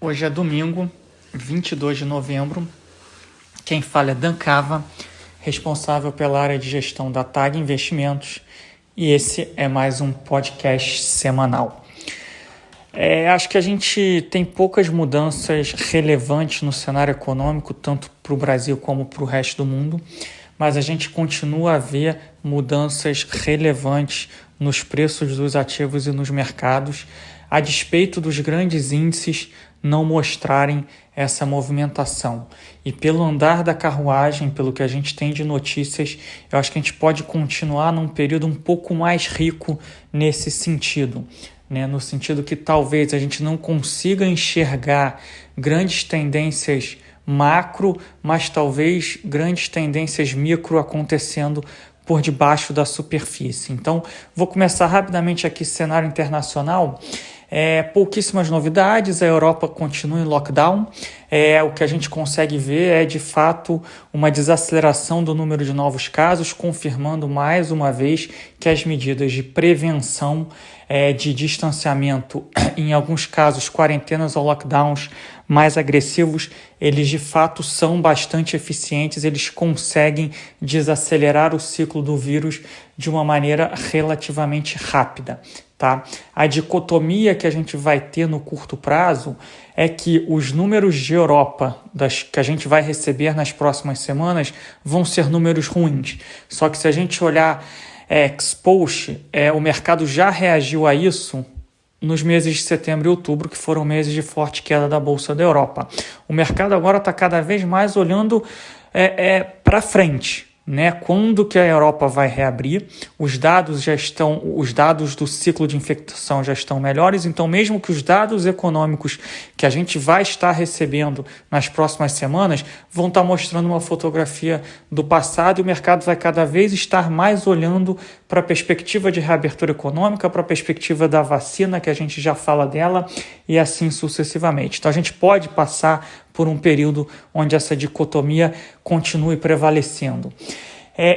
Hoje é domingo, 22 de novembro. Quem fala é Dan Cava, responsável pela área de gestão da TAG Investimentos, e esse é mais um podcast semanal. Acho que a gente tem poucas mudanças relevantes no cenário econômico, tanto para o Brasil como para o resto do mundo, mas a gente continua a ver mudanças relevantes nos preços dos ativos e nos mercados, a despeito dos grandes índices não mostrarem essa movimentação. E pelo andar da carruagem, pelo que a gente tem de notícias, eu acho que a gente pode continuar num período um pouco mais rico nesse sentido, né? No sentido que talvez a gente não consiga enxergar grandes tendências macro, mas talvez grandes tendências micro acontecendo por debaixo da superfície. Então, vou começar rapidamente aqui cenário internacional. Pouquíssimas novidades, a Europa continua em lockdown. O que a gente consegue ver é, de fato, uma desaceleração do número de novos casos, confirmando mais uma vez que as medidas de prevenção, de distanciamento, em alguns casos, quarentenas ou lockdowns mais agressivos, eles de fato são bastante eficientes, eles conseguem desacelerar o ciclo do vírus de uma maneira relativamente rápida. Tá? A dicotomia que a gente vai ter no curto prazo é que os números de Europa que a gente vai receber nas próximas semanas vão ser números ruins. Só que se a gente olhar ex-post, o mercado já reagiu a isso nos meses de setembro e outubro, que foram meses de forte queda da Bolsa da Europa. O mercado agora está cada vez mais olhando para frente, né? Quando que a Europa vai reabrir? Os dados do ciclo de infecção já estão melhores, então mesmo que os dados econômicos que a gente vai estar recebendo nas próximas semanas vão estar mostrando uma fotografia do passado, e o mercado vai cada vez estar mais olhando para a perspectiva de reabertura econômica, para a perspectiva da vacina, que a gente já fala dela, e assim sucessivamente. Então a gente pode passar por um período onde essa dicotomia continue prevalecendo.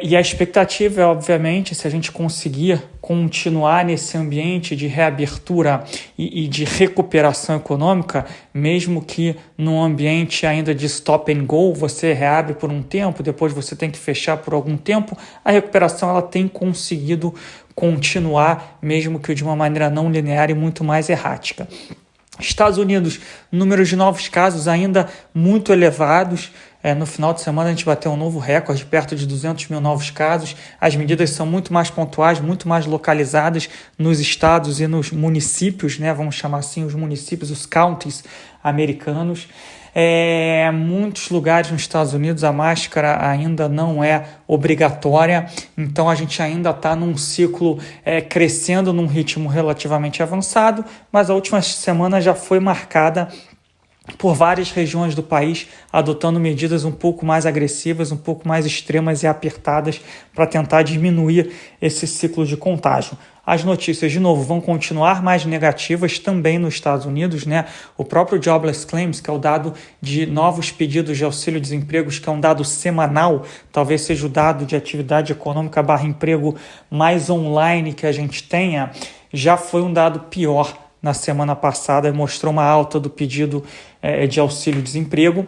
E a expectativa é, obviamente, se a gente conseguir continuar nesse ambiente de reabertura e de recuperação econômica, mesmo que num ambiente ainda de stop and go, você reabre por um tempo, depois você tem que fechar por algum tempo, a recuperação ela tem conseguido continuar, mesmo que de uma maneira não linear e muito mais errática. Estados Unidos, números de novos casos ainda muito elevados. No final de semana a gente bateu um novo recorde, perto de 200 mil novos casos. As medidas são muito mais pontuais, muito mais localizadas nos estados e nos municípios, né? Vamos chamar assim os municípios, os counties americanos. Muitos lugares nos Estados Unidos a máscara ainda não é obrigatória, então a gente ainda está num ciclo crescendo num ritmo relativamente avançado, mas a última semana já foi marcada por várias regiões do país adotando medidas um pouco mais agressivas, um pouco mais extremas e apertadas para tentar diminuir esse ciclo de contágio. As notícias, de novo, vão continuar mais negativas também nos Estados Unidos, né? O próprio Jobless Claims, que é o dado de novos pedidos de auxílio-desemprego, que é um dado semanal, talvez seja o dado de atividade econômica / emprego mais online que a gente tenha, já foi um dado pior na semana passada, mostrou uma alta do pedido de auxílio-desemprego.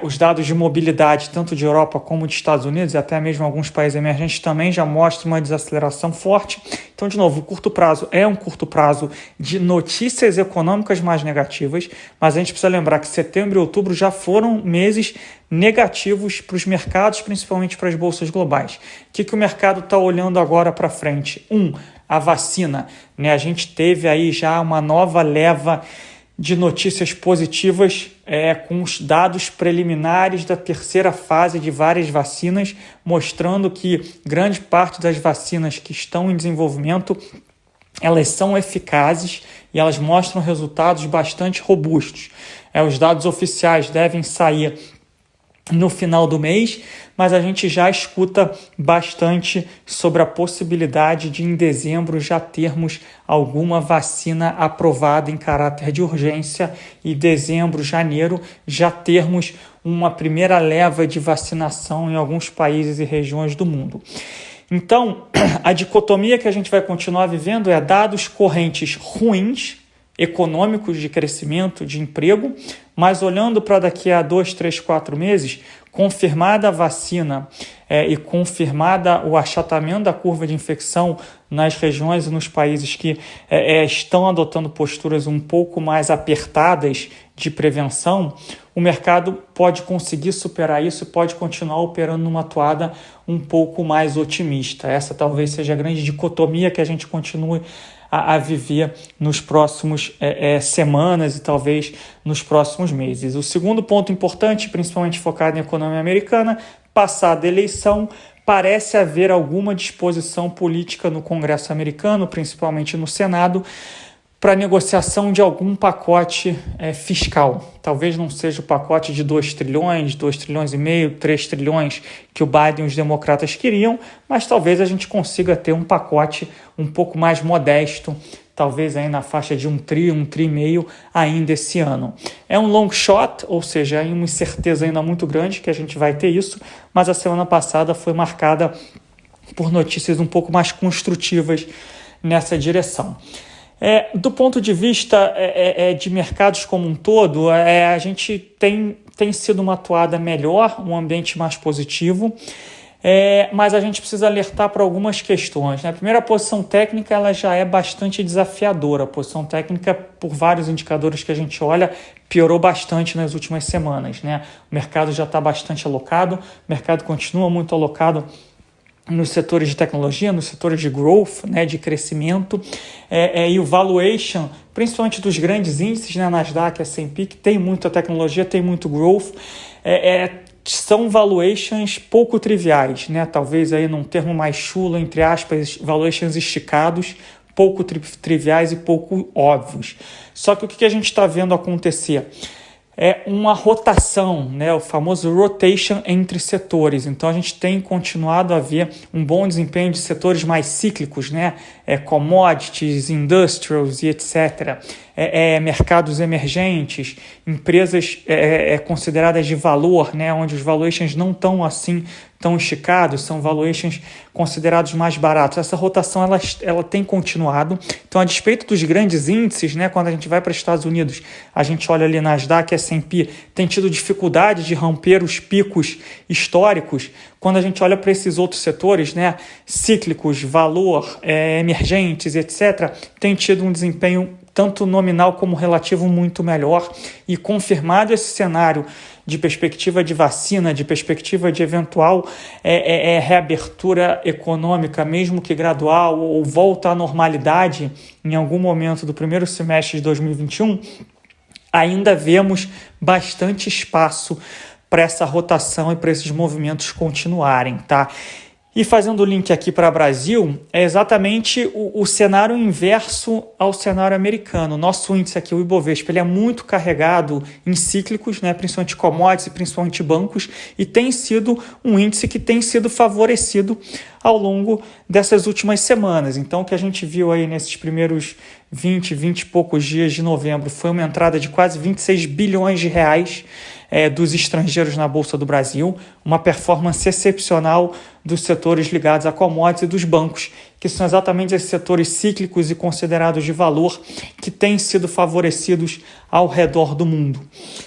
Os dados de mobilidade, tanto de Europa como de Estados Unidos, e até mesmo alguns países emergentes, também já mostram uma desaceleração forte. Então, de novo, o curto prazo é um curto prazo de notícias econômicas mais negativas, mas a gente precisa lembrar que setembro e outubro já foram meses negativos para os mercados, principalmente para as bolsas globais. O que o mercado está olhando agora para frente? A vacina, né? A gente teve aí já uma nova leva de notícias positivas com os dados preliminares da terceira fase de várias vacinas, mostrando que grande parte das vacinas que estão em desenvolvimento, elas são eficazes e elas mostram resultados bastante robustos. Os dados oficiais devem sair no final do mês, mas a gente já escuta bastante sobre a possibilidade de em dezembro já termos alguma vacina aprovada em caráter de urgência e dezembro, janeiro já termos uma primeira leva de vacinação em alguns países e regiões do mundo. Então, a dicotomia que a gente vai continuar vivendo é dados correntes ruins, econômicos de crescimento, de emprego, mas olhando para daqui a 2, 3, 4 meses, confirmada a vacina e confirmada o achatamento da curva de infecção nas regiões e nos países que estão adotando posturas um pouco mais apertadas de prevenção, o mercado pode conseguir superar isso e pode continuar operando numa toada um pouco mais otimista. Essa talvez seja a grande dicotomia que a gente continue a viver nos próximos semanas e talvez nos próximos meses. O segundo ponto importante, principalmente focado em economia americana, passada a eleição, parece haver alguma disposição política no Congresso americano, principalmente no Senado, para negociação de algum pacote fiscal. Talvez não seja o pacote de 2 trilhões, 2 trilhões e meio, 3 trilhões que o Biden e os democratas queriam, mas talvez a gente consiga ter um pacote um pouco mais modesto, talvez aí na faixa de 1 tri e meio ainda esse ano. É um long shot, ou seja, é uma incerteza ainda muito grande que a gente vai ter isso, mas a semana passada foi marcada por notícias um pouco mais construtivas nessa direção. Do ponto de vista de mercados como um todo, a gente tem sido uma atoada melhor, um ambiente mais positivo, mas a gente precisa alertar para algumas questões, né? A primeira, a posição técnica ela já é bastante desafiadora. A posição técnica, por vários indicadores que a gente olha, piorou bastante nas últimas semanas, né? O mercado já está bastante alocado, o mercado continua muito alocado nos setores de tecnologia, nos setores de growth, né, de crescimento, e o valuation, principalmente dos grandes índices, né, Nasdaq, S&P, que tem muita tecnologia, tem muito growth, são valuations pouco triviais, né, talvez aí num termo mais chulo, entre aspas, valuations esticados, pouco triviais e pouco óbvios. Só que o que a gente está vendo acontecer? É uma rotação, né, o famoso rotation entre setores. Então a gente tem continuado a ver um bom desempenho de setores mais cíclicos, né, commodities, industrials e etc. Mercados emergentes, empresas consideradas de valor, né, onde os valuations não estão assim tão esticados, são valuations considerados mais baratos. Essa rotação ela tem continuado. Então, a despeito dos grandes índices, né, quando a gente vai para os Estados Unidos, a gente olha ali Nasdaq, S&P, tem tido dificuldade de romper os picos históricos. Quando a gente olha para esses outros setores, né, cíclicos, valor, emergentes, etc., tem tido um desempenho tanto nominal como relativo muito melhor, e confirmado esse cenário de perspectiva de vacina, de perspectiva de eventual reabertura econômica, mesmo que gradual, ou volta à normalidade em algum momento do primeiro semestre de 2021, ainda vemos bastante espaço para essa rotação e para esses movimentos continuarem, tá? E fazendo o link aqui para o Brasil, é exatamente o cenário inverso ao cenário americano. O nosso índice aqui, o Ibovespa, ele é muito carregado em cíclicos, né, principalmente commodities e principalmente bancos, e tem sido um índice que tem sido favorecido ao longo dessas últimas semanas. Então, o que a gente viu aí nesses primeiros 20 e poucos dias de novembro foi uma entrada de quase 26 bilhões de reais dos estrangeiros na Bolsa do Brasil, uma performance excepcional dos setores ligados a commodities e dos bancos, que são exatamente esses setores cíclicos e considerados de valor que têm sido favorecidos ao redor do mundo.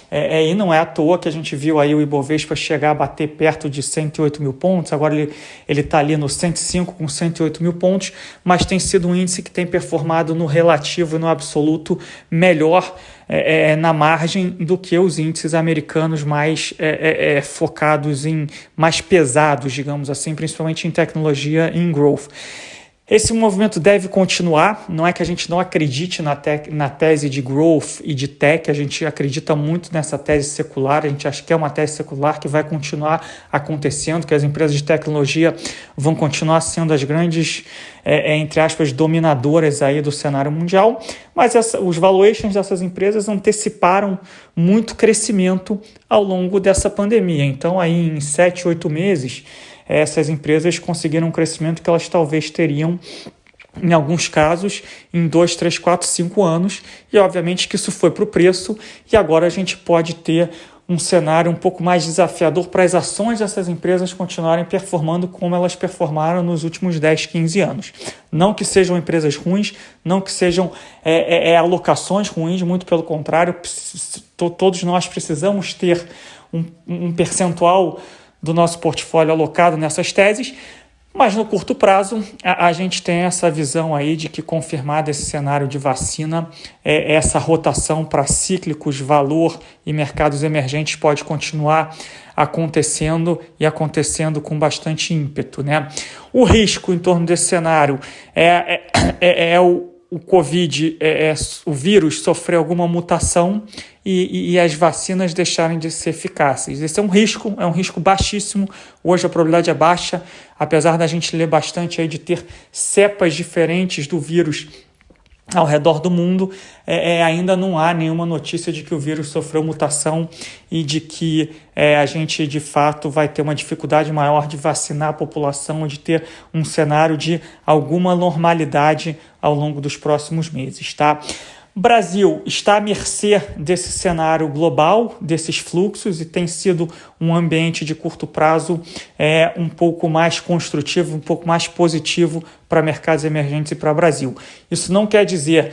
E não é à toa que a gente viu aí o Ibovespa chegar a bater perto de 108 mil pontos, agora ele está ali no 105 com 108 mil pontos, mas tem sido um índice que tem performado no relativo e no absoluto melhor na margem do que os índices americanos mais focados em, mais pesados, digamos assim, principalmente em tecnologia e em growth. Esse movimento deve continuar, não é que a gente não acredite na tese de growth e de tech, a gente acredita muito nessa tese secular, a gente acha que é uma tese secular que vai continuar acontecendo, que as empresas de tecnologia vão continuar sendo as grandes, entre aspas, dominadoras aí do cenário mundial, mas os valuations dessas empresas anteciparam muito crescimento ao longo dessa pandemia. Então, aí em 7, 8 meses, essas empresas conseguiram um crescimento que elas talvez teriam, em alguns casos, em 2, 3, 4, 5 anos, e obviamente que isso foi para o preço, e agora a gente pode ter um cenário um pouco mais desafiador para as ações dessas empresas continuarem performando como elas performaram nos últimos 10, 15 anos. Não que sejam empresas ruins, não que sejam alocações ruins, muito pelo contrário, todos nós precisamos ter um percentual do nosso portfólio alocado nessas teses, mas no curto prazo a gente tem essa visão aí de que, confirmado esse cenário de vacina, essa rotação para cíclicos, valor e mercados emergentes pode continuar acontecendo e acontecendo com bastante ímpeto, né? O risco em torno desse cenário é o Covid, o vírus sofrer alguma mutação e as vacinas deixarem de ser eficazes. Esse é um risco baixíssimo. Hoje a probabilidade é baixa, apesar da gente ler bastante aí de ter cepas diferentes do vírus ao redor do mundo, ainda não há nenhuma notícia de que o vírus sofreu mutação e de que a gente, de fato, vai ter uma dificuldade maior de vacinar a população, de ter um cenário de alguma normalidade ao longo dos próximos meses, tá? Brasil está à mercê desse cenário global, desses fluxos, e tem sido um ambiente de curto prazo um pouco mais construtivo, um pouco mais positivo para mercados emergentes e para o Brasil. Isso não quer dizer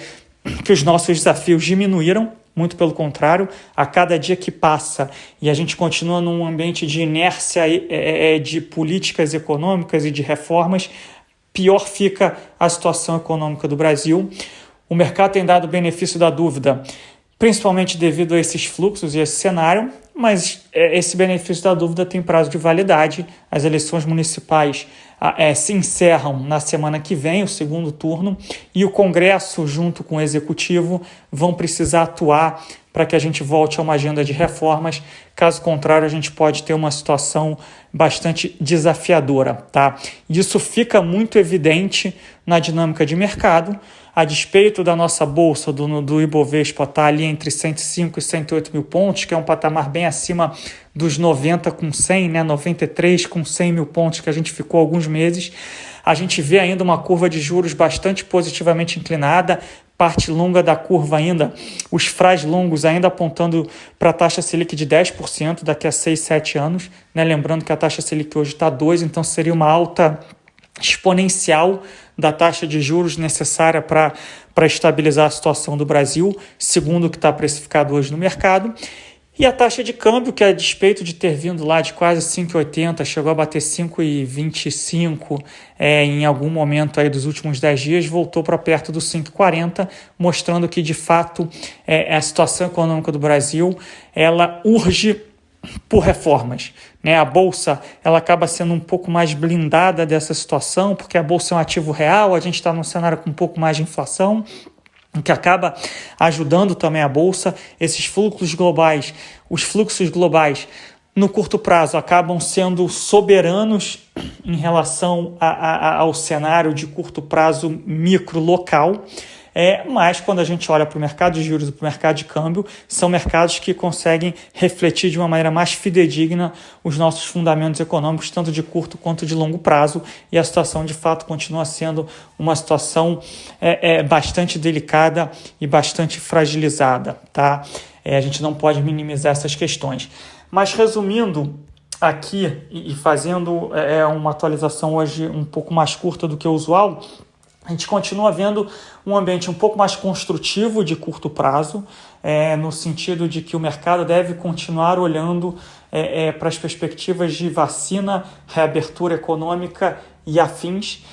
que os nossos desafios diminuíram, muito pelo contrário, a cada dia que passa e a gente continua num ambiente de inércia de políticas econômicas e de reformas, pior fica a situação econômica do Brasil. O mercado tem dado o benefício da dúvida, principalmente devido a esses fluxos e esse cenário, mas esse benefício da dúvida tem prazo de validade. As eleições municipais se encerram na semana que vem, o segundo turno, e o Congresso, junto com o Executivo, vão precisar atuar para que a gente volte a uma agenda de reformas. Caso contrário, a gente pode ter uma situação bastante desafiadora, tá? Isso fica muito evidente na dinâmica de mercado. A despeito da nossa bolsa, do Ibovespa, está ali entre 105 e 108 mil pontos, que é um patamar bem acima dos 90 com 100, né? 93 com 100 mil pontos que a gente ficou alguns meses. A gente vê ainda uma curva de juros bastante positivamente inclinada, parte longa da curva ainda, os FRAs longos ainda apontando para a taxa Selic de 10% daqui a 6, 7 anos. Né? Lembrando que a taxa Selic hoje está 2%, então seria uma alta exponencial da taxa de juros necessária para estabilizar a situação do Brasil, segundo o que está precificado hoje no mercado. E a taxa de câmbio, que a despeito de ter vindo lá de quase 5,80, chegou a bater 5,25 em algum momento aí dos últimos 10 dias, voltou para perto dos 5,40, mostrando que, de fato, a situação econômica do Brasil ela urge por reformas. Né? A Bolsa ela acaba sendo um pouco mais blindada dessa situação, porque a Bolsa é um ativo real, a gente está num cenário com um pouco mais de inflação, o que acaba ajudando também a Bolsa. Esses fluxos globais, os fluxos globais no curto prazo acabam sendo soberanos em relação ao cenário de curto prazo micro local. Mas quando a gente olha para o mercado de juros e para o mercado de câmbio, são mercados que conseguem refletir de uma maneira mais fidedigna os nossos fundamentos econômicos, tanto de curto quanto de longo prazo, e a situação de fato continua sendo uma situação bastante delicada e bastante fragilizada, tá? A gente não pode minimizar essas questões. Mas resumindo aqui e fazendo uma atualização hoje um pouco mais curta do que o usual, a gente continua vendo um ambiente um pouco mais construtivo de curto prazo, no sentido de que o mercado deve continuar olhando para as perspectivas de vacina, reabertura econômica e afins,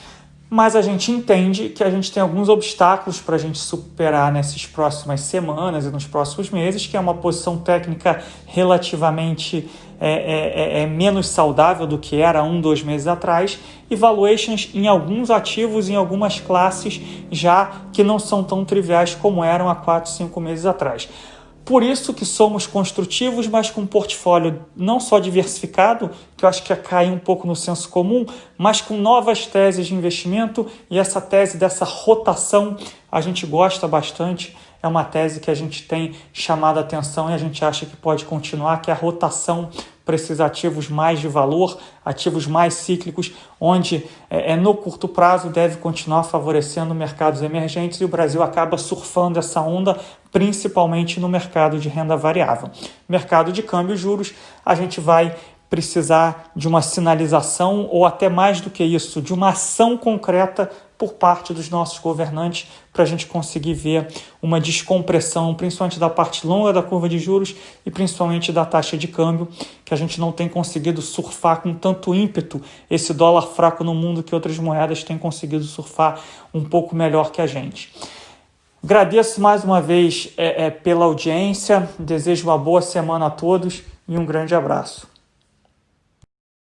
mas a gente entende que a gente tem alguns obstáculos para a gente superar nessas próximas semanas e nos próximos meses, que é uma posição técnica relativamente menos saudável do que era 1, 2 meses atrás, e valuations em alguns ativos, em algumas classes, já que não são tão triviais como eram há 4, 5 meses atrás. Por isso que somos construtivos, mas com um portfólio não só diversificado, que eu acho que cai um pouco no senso comum, mas com novas teses de investimento, e essa tese dessa rotação a gente gosta bastante, é uma tese que a gente tem chamado a atenção e a gente acha que pode continuar, que é a rotação para esses ativos mais de valor, ativos mais cíclicos, onde no curto prazo deve continuar favorecendo mercados emergentes e o Brasil acaba surfando essa onda, principalmente no mercado de renda variável. Mercado de câmbio e juros, a gente vai precisar de uma sinalização ou até mais do que isso, de uma ação concreta por parte dos nossos governantes para a gente conseguir ver uma descompressão, principalmente da parte longa da curva de juros e principalmente da taxa de câmbio, que a gente não tem conseguido surfar com tanto ímpeto esse dólar fraco no mundo que outras moedas têm conseguido surfar um pouco melhor que a gente. Agradeço mais uma vez pela audiência, desejo uma boa semana a todos e um grande abraço.